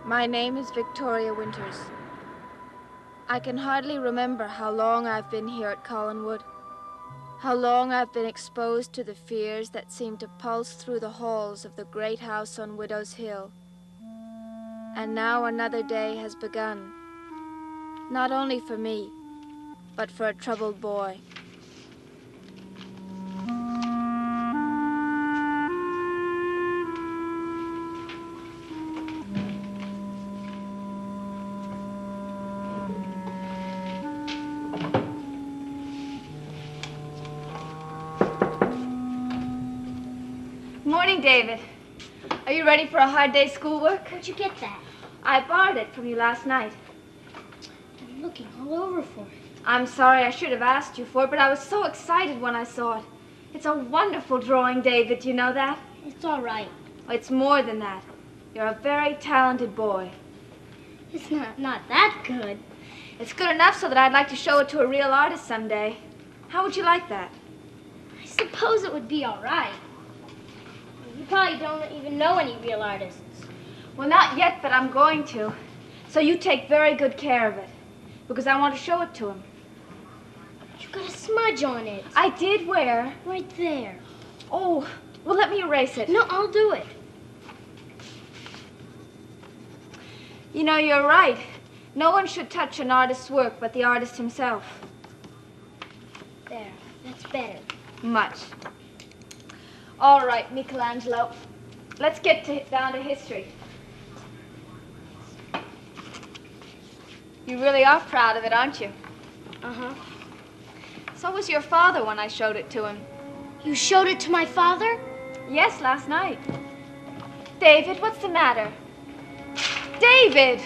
My name is Victoria Winters. I can hardly remember how long I've been here at Collinwood, how long I've been exposed to the fears that seem to pulse through the halls of the great house on Widow's Hill. And now another day has begun, not only for me, but for a troubled boy. Morning, David. Are you ready for a hard day's schoolwork? Where'd you get that? I borrowed it from you last night. I'm looking all over for it. I'm sorry, I should have asked you for it, but I was so excited when I saw it. It's a wonderful drawing, David. Do you know that? It's all right. It's more than that. You're a very talented boy. It's not that good. It's good enough so that I'd like to show it to a real artist someday. How would you like that? I suppose it would be all right. You probably don't even know any real artists. Well, not yet, but I'm going to. So you take very good care of it, because I want to show it to him. You got a smudge on it. I did where? Right there. Oh, well, let me erase it. No, I'll do it. You know, you're right. No one should touch an artist's work but the artist himself. There, that's better. Much. All right, Michelangelo. Let's get down to history. You really are proud of it, aren't you? Uh-huh. So was your father when I showed it to him. You showed it to my father? Yes, last night. David, what's the matter? David!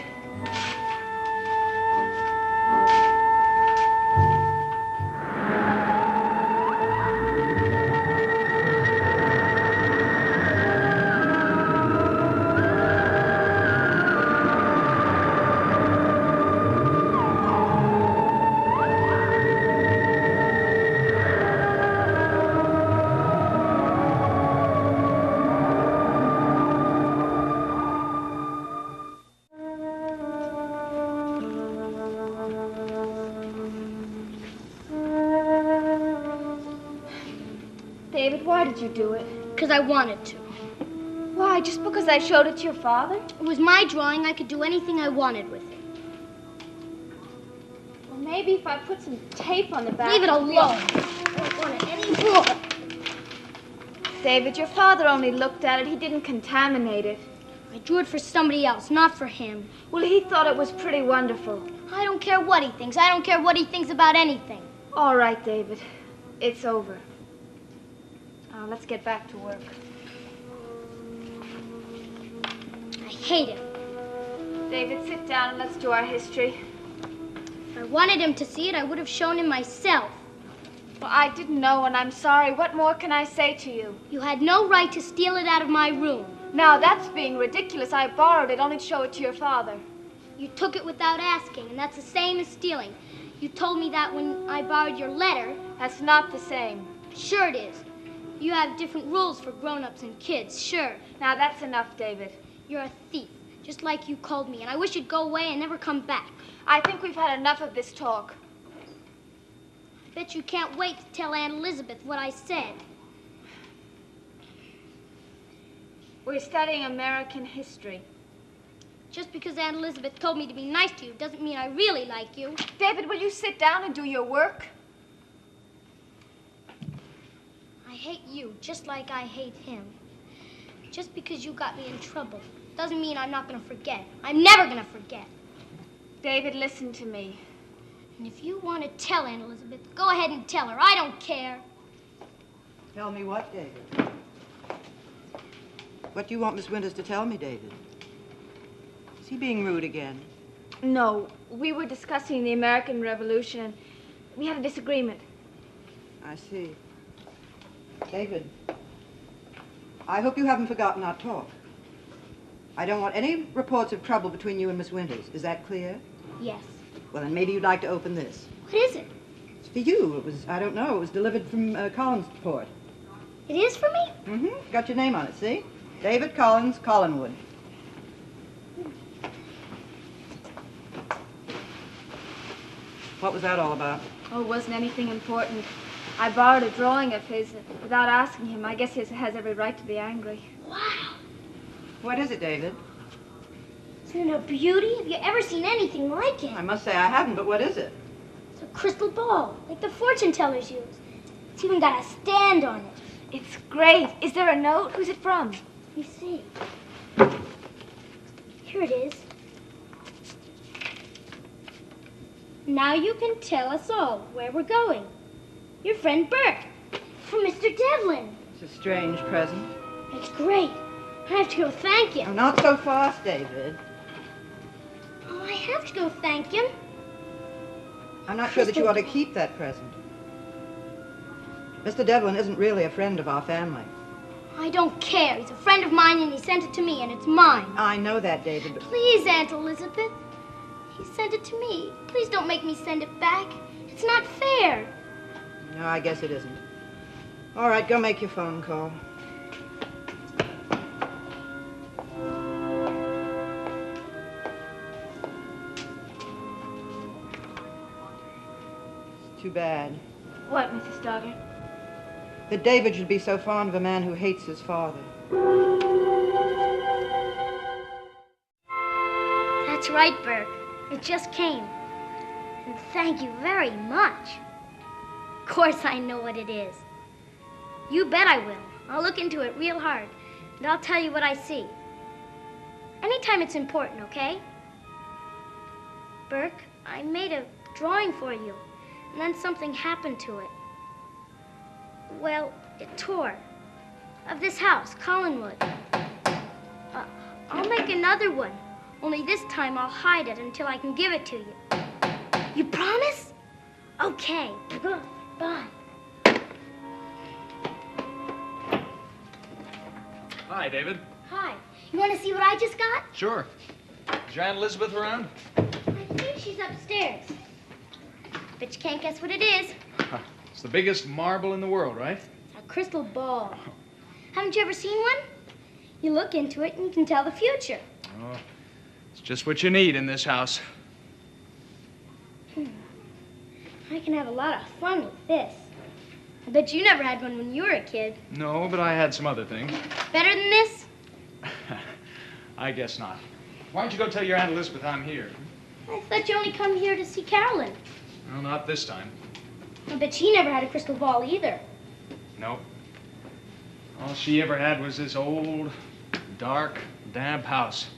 David, why did you do it? Because I wanted to. Why, just because I showed it to your father? It was my drawing. I could do anything I wanted with it. Well, maybe if I put some tape on the back... Leave it alone. I don't want it anymore. David, your father only looked at it. He didn't contaminate it. I drew it for somebody else, not for him. Well, he thought it was pretty wonderful. I don't care what he thinks. I don't care what he thinks about anything. All right, David. It's over. Now, let's get back to work. I hate him. David, sit down and let's do our history. If I wanted him to see it, I would have shown him myself. Well, I didn't know, and I'm sorry. What more can I say to you? You had no right to steal it out of my room. Now, that's being ridiculous. I borrowed it only to show it to your father. You took it without asking, and that's the same as stealing. You told me that when I borrowed your letter. That's not the same. Sure it is. You have different rules for grown-ups and kids, sure. Now, that's enough, David. You're a thief, just like you called me, and I wish you'd go away and never come back. I think we've had enough of this talk. I bet you can't wait to tell Aunt Elizabeth what I said. We're studying American history. Just because Aunt Elizabeth told me to be nice to you doesn't mean I really like you. David, will you sit down and do your work? I hate you just like I hate him. Just because you got me in trouble doesn't mean I'm not going to forget. I'm never going to forget. David, listen to me. And if you want to tell Aunt Elizabeth, go ahead and tell her. I don't care. Tell me what, David? What do you want Miss Winters to tell me, David? Is he being rude again? No, we were discussing the American Revolution, and we had a disagreement. I see. David, I hope you haven't forgotten our talk. I don't want any reports of trouble between you and Miss Winters. Is that clear? Yes. Well, then maybe you'd like to open this. What is it? It's for you. It was, I don't know, it was delivered from Collinsport. It is for me? Mm-hmm. Got your name on it, see? David Collins, Collinwood. What was that all about? Oh, it wasn't anything important. I borrowed a drawing of his without asking him. I guess he has every right to be angry. Wow. What is it, David? Isn't it a beauty? Have you ever seen anything like it? I must say I haven't, but what is it? It's a crystal ball, like the fortune tellers use. It's even got a stand on it. It's great. Is there a note? Who's it from? Let me see. Here it is. Now you can tell us all where we're going. Your friend Burke, from Mr. Devlin. It's a strange present. It's great. I have to go thank Oh, him. not so fast, David. Oh, I have to go thank him. I'm not sure that you ought to keep that present. Mr. Devlin isn't really a friend of our family. I don't care. He's a friend of mine and he sent it to me and it's mine. I know that, David, but... Please, Aunt Elizabeth. He sent it to me. Please don't make me send it back. It's not fair. No, I guess it isn't. All right, go make your phone call. It's too bad What, Mrs. Stoddard? that David should be so fond of a man who hates his father. That's right, Burke. It just came. And thank you very much. Of course I know what it is. You bet I will. I'll look into it real hard, and I'll tell you what I see. Anytime it's important, okay? Burke, I made a drawing for you, and then something happened to it. Well, it tore. Of this house, Collinwood. I'll make another one. Only this time I'll hide it until I can give it to you. You promise? Okay. Bye. Hi, David. Hi. You want to see what I just got? Sure. Is your Aunt Elizabeth around? I think she's upstairs. Bet you can't guess what it is. It's the biggest marble in the world, right? A crystal ball. Haven't you ever seen one? You look into it and you can tell the future. Oh, it's just what you need in this house. I can have a lot of fun with this. I bet you never had one when you were a kid. No, but I had some other things. Better than this? I guess not. Why don't you go tell your Aunt Elizabeth I'm here? I thought you only come here to see Carolyn. Well, not this time. I bet she never had a crystal ball either. No. All she ever had was this old, dark, damp house.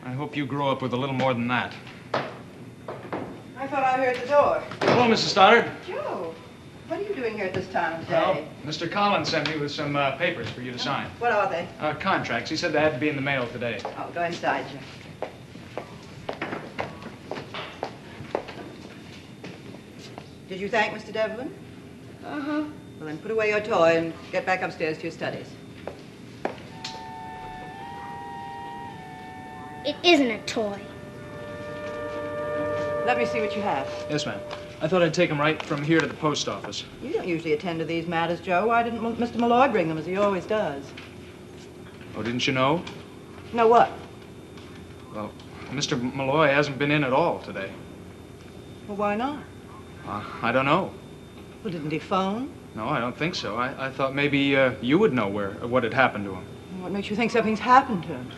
I hope you grow up with a little more than that. I thought I heard the door. Hello, Mrs. Stoddard. Joe, what are you doing here at this time of day? Well, Mr. Collins sent me with some papers for you to sign. What are they? Contracts. He said they had to be in the mail today. Oh, go inside, Joe. Did you thank Mr. Devlin? Uh-huh. Well, then put away your toy and get back upstairs to your studies. It isn't a toy. Let me see what you have. Yes, ma'am. I thought I'd take them right from here to the post office. You don't usually attend to these matters, Joe. Why didn't Mr. Malloy bring them as he always does? Oh, didn't you know? No, what? Well, Mr. Malloy hasn't been in at all today. Well, why not? I don't know. Well, didn't he phone? No, I don't think so. I thought maybe you would know what had happened to him. What makes you think something's happened to him?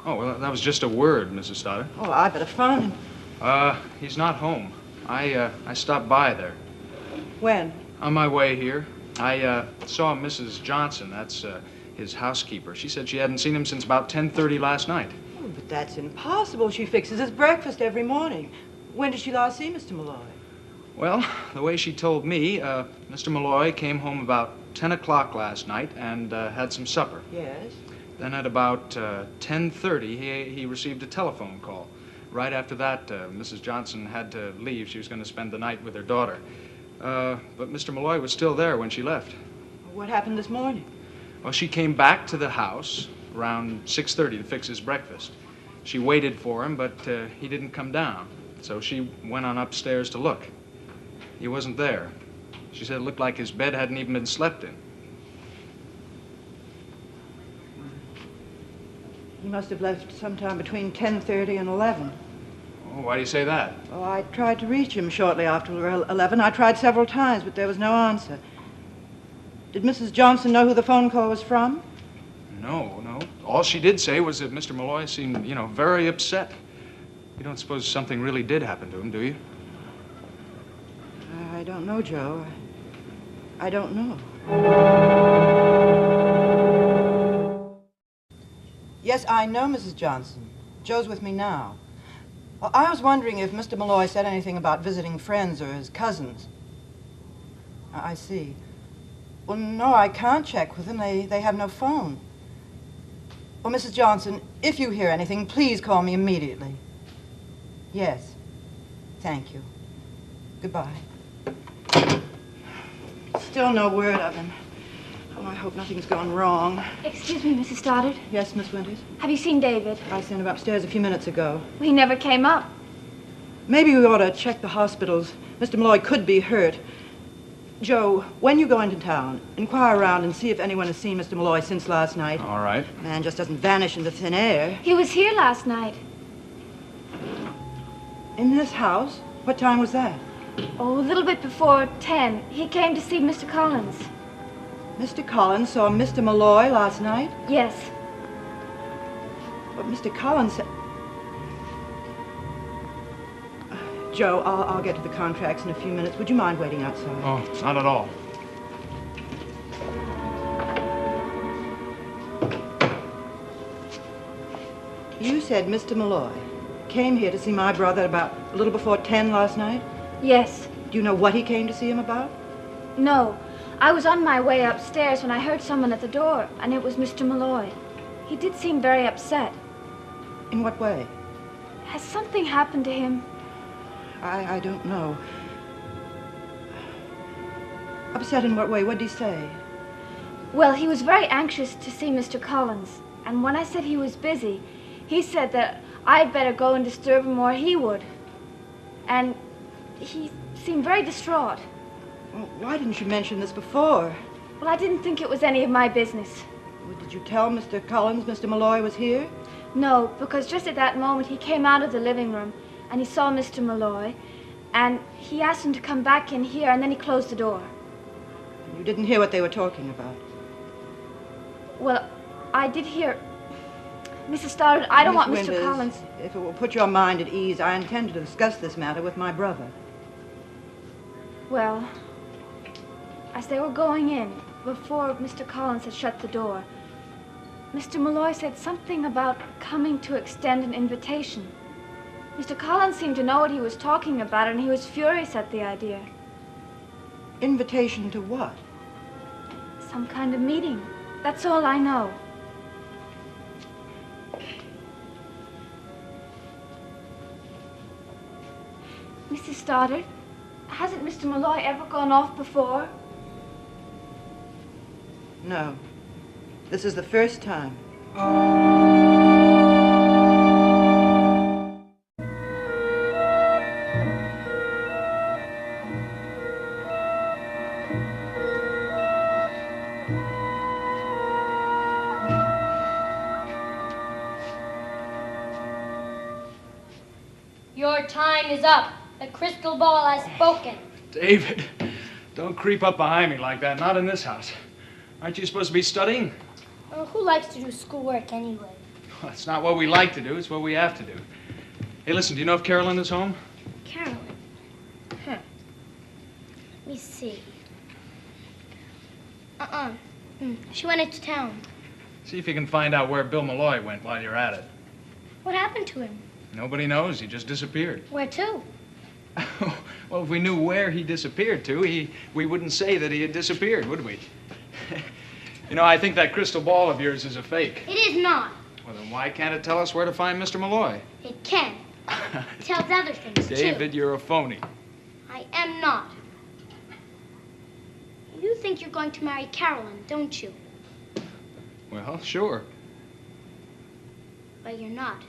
Oh, well, that was just a word, Mrs. Stoddard. Oh, I better phone him. He's not home. I stopped by there. When? On my way here, I saw Mrs. Johnson. That's his housekeeper. She said she hadn't seen him since about 10:30 last night. Oh, but that's impossible. She fixes his breakfast every morning. When did she last see Mr. Malloy? Well, the way she told me, Mr. Malloy came home about 10 o'clock last night and had some supper. Yes. Then at about 10:30, he received a telephone call. Right after that, Mrs. Johnson had to leave. She was going to spend the night with her daughter. But Mr. Malloy was still there when she left. What happened this morning? Well, she came back to the house around 6:30 to fix his breakfast. She waited for him, but he didn't come down. So she went on upstairs to look. He wasn't there. She said it looked like his bed hadn't even been slept in. He must have left sometime between 10:30 and 11. Oh, why do you say that? Oh, I tried to reach him shortly after 11. I tried several times, but there was no answer. Did Mrs. Johnson know who the phone call was from? No. All she did say was that Mr. Malloy seemed, very upset. You don't suppose something really did happen to him, do you? I don't know, Joe. I don't know. Yes, I know Mrs. Johnson. Joe's with me now. Well, I was wondering if Mr. Malloy said anything about visiting friends or his cousins. I see. Well, no, I can't check with them. They have no phone. Well, Mrs. Johnson, if you hear anything, please call me immediately. Yes. Thank you. Goodbye. Still no word of him. Oh, I hope nothing's gone wrong. Excuse me, Mrs. Stoddard. Yes, Miss Winters? Have you seen David? I sent him upstairs a few minutes ago. He never came up. Maybe we ought to check the hospitals. Mr. Malloy could be hurt. Joe, when you go into town, inquire around and see if anyone has seen Mr. Malloy since last night. All right. Man just doesn't vanish into thin air. He was here last night. In this house? What time was that? Oh, a little bit before 10. He came to see Mr. Collins. Mr. Collins saw Mr. Malloy last night? Yes. But Mr. Collins said... Joe, I'll get to the contracts in a few minutes. Would you mind waiting outside? Oh, not at all. You said Mr. Malloy came here to see my brother about a little before 10 last night? Yes. Do you know what he came to see him about? No. I was on my way upstairs when I heard someone at the door, and it was Mr. Malloy. He did seem very upset. In what way? Has something happened to him? I don't know. Upset in what way? What did he say? Well, he was very anxious to see Mr. Collins, and when I said he was busy, he said that I'd better go and disturb him or he would. And he seemed very distraught. Well, why didn't you mention this before? Well, I didn't think it was any of my business. Well, did you tell Mr. Collins Mr. Malloy was here? No, because just at that moment he came out of the living room and he saw Mr. Malloy, and he asked him to come back in here, and then he closed the door. You didn't hear what they were talking about? Well, I did hear... Mrs. Stoddard, I don't want Miss Mr. Winters, Collins... if it will put your mind at ease, I intend to discuss this matter with my brother. Well, as they were going in, before Mr. Collins had shut the door, Mr. Malloy said something about coming to extend an invitation. Mr. Collins seemed to know what he was talking about, and he was furious at the idea. Invitation to what? Some kind of meeting. That's all I know. Mrs. Stoddard, hasn't Mr. Malloy ever gone off before? No. This is the first time. Your time is up. The crystal ball has spoken. David, don't creep up behind me like that. Not in this house. Aren't you supposed to be studying? Who likes to do schoolwork anyway? Well, it's not what we like to do. It's what we have to do. Hey, listen, do you know if Carolyn is home? Carolyn? Huh. Let me see. She went into town. See if you can find out where Bill Malloy went while you're at it. What happened to him? Nobody knows. He just disappeared. Where to? Well, if we knew where he disappeared to, we wouldn't say that he had disappeared, would we? You know, I think that crystal ball of yours is a fake. It is not. Well, then why can't it tell us where to find Mr. Malloy? It can. It tells other things, too. David, you're a phony. I am not. You think you're going to marry Carolyn, don't you? Well, sure. But you're not.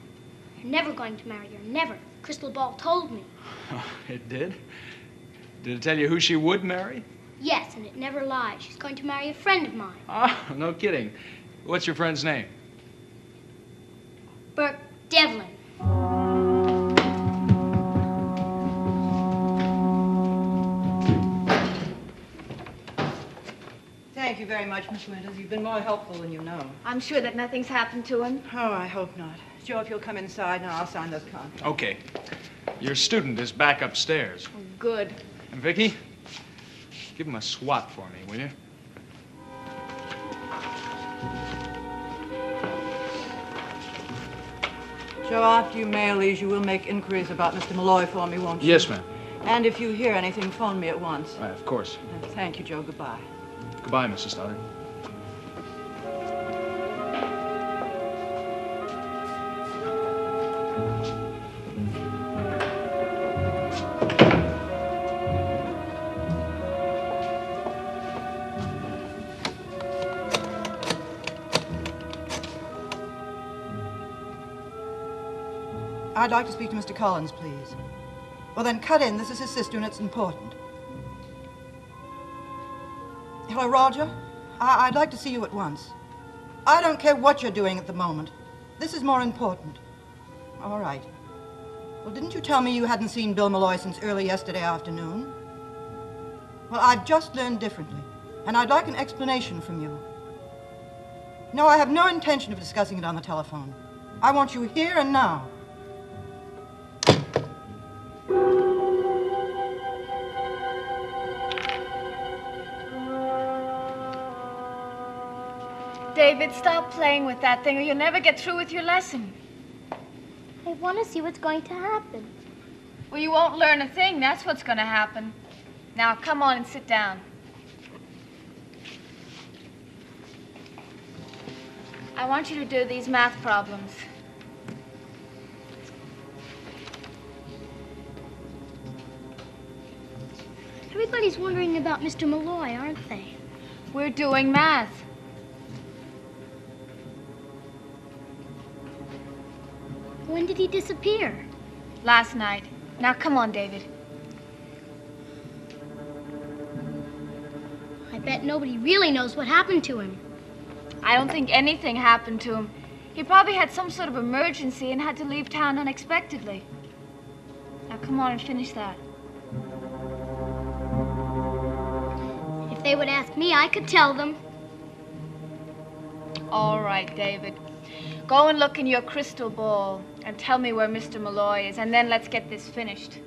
You're never going to marry her. Never. Crystal ball told me. It did? Did it tell you who she would marry? Yes, and it never lies. She's going to marry a friend of mine. Ah, no kidding. What's your friend's name? Burke Devlin. you very much, Miss Winters. You've been more helpful than you know. I'm sure that nothing's happened to him. Oh, I hope not. Joe, if you'll come inside, now I'll sign those contracts. Okay. Your student is back upstairs. Oh, good. And Vicky, give him a swat for me, will you? Joe, after you mail these, you will make inquiries about Mr. Malloy for me, won't you? Yes, ma'am. And if you hear anything, phone me at once. Right, of course. Thank you, Joe. Goodbye. Goodbye, Mrs. Stoddard. I'd like to speak to Mr. Collins, please. Well, then cut in. This is his sister, and it's important. Hello, Roger? I'd like to see you at once. I don't care what you're doing at the moment. This is more important. All right. Well, didn't you tell me you hadn't seen Bill Malloy since early yesterday afternoon? Well, I've just learned differently, and I'd like an explanation from you. No, I have no intention of discussing it on the telephone. I want you here and now. David, stop playing with that thing or you'll never get through with your lesson. I want to see what's going to happen. Well, you won't learn a thing. That's what's going to happen. Now, come on and sit down. I want you to do these math problems. Everybody's wondering about Mr. Malloy, aren't they? We're doing math. When did he disappear? Last night. Now, come on, David. I bet nobody really knows what happened to him. I don't think anything happened to him. He probably had some sort of emergency and had to leave town unexpectedly. Now, come on and finish that. If they would ask me, I could tell them. All right, David. Go and look in your crystal ball and tell me where Mr. Malloy is, and then let's get this finished.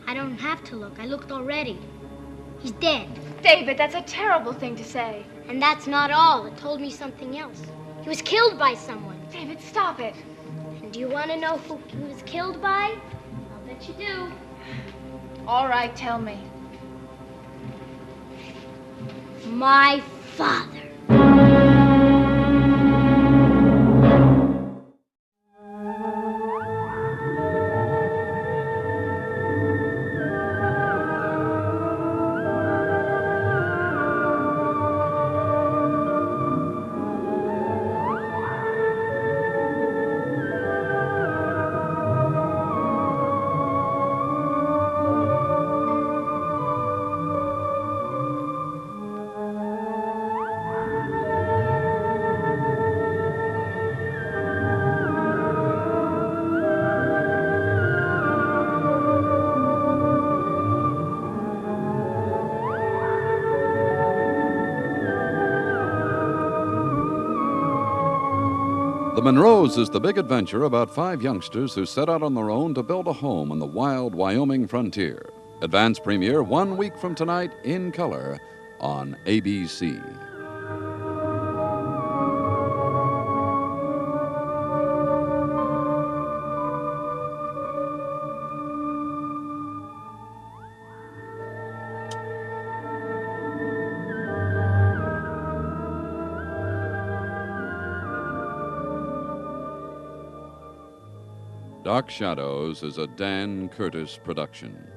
I don't have to look. I looked already. He's dead. David, that's a terrible thing to say. And that's not all. It told me something else. He was killed by someone. David, stop it. And do you want to know who he was killed by? I'll bet you do. All right, tell me. My father. The Monroes is the big adventure about 5 youngsters who set out on their own to build a home on the wild Wyoming frontier. Advance premiere 1 week from tonight in color on ABC. Dark Shadows is a Dan Curtis production.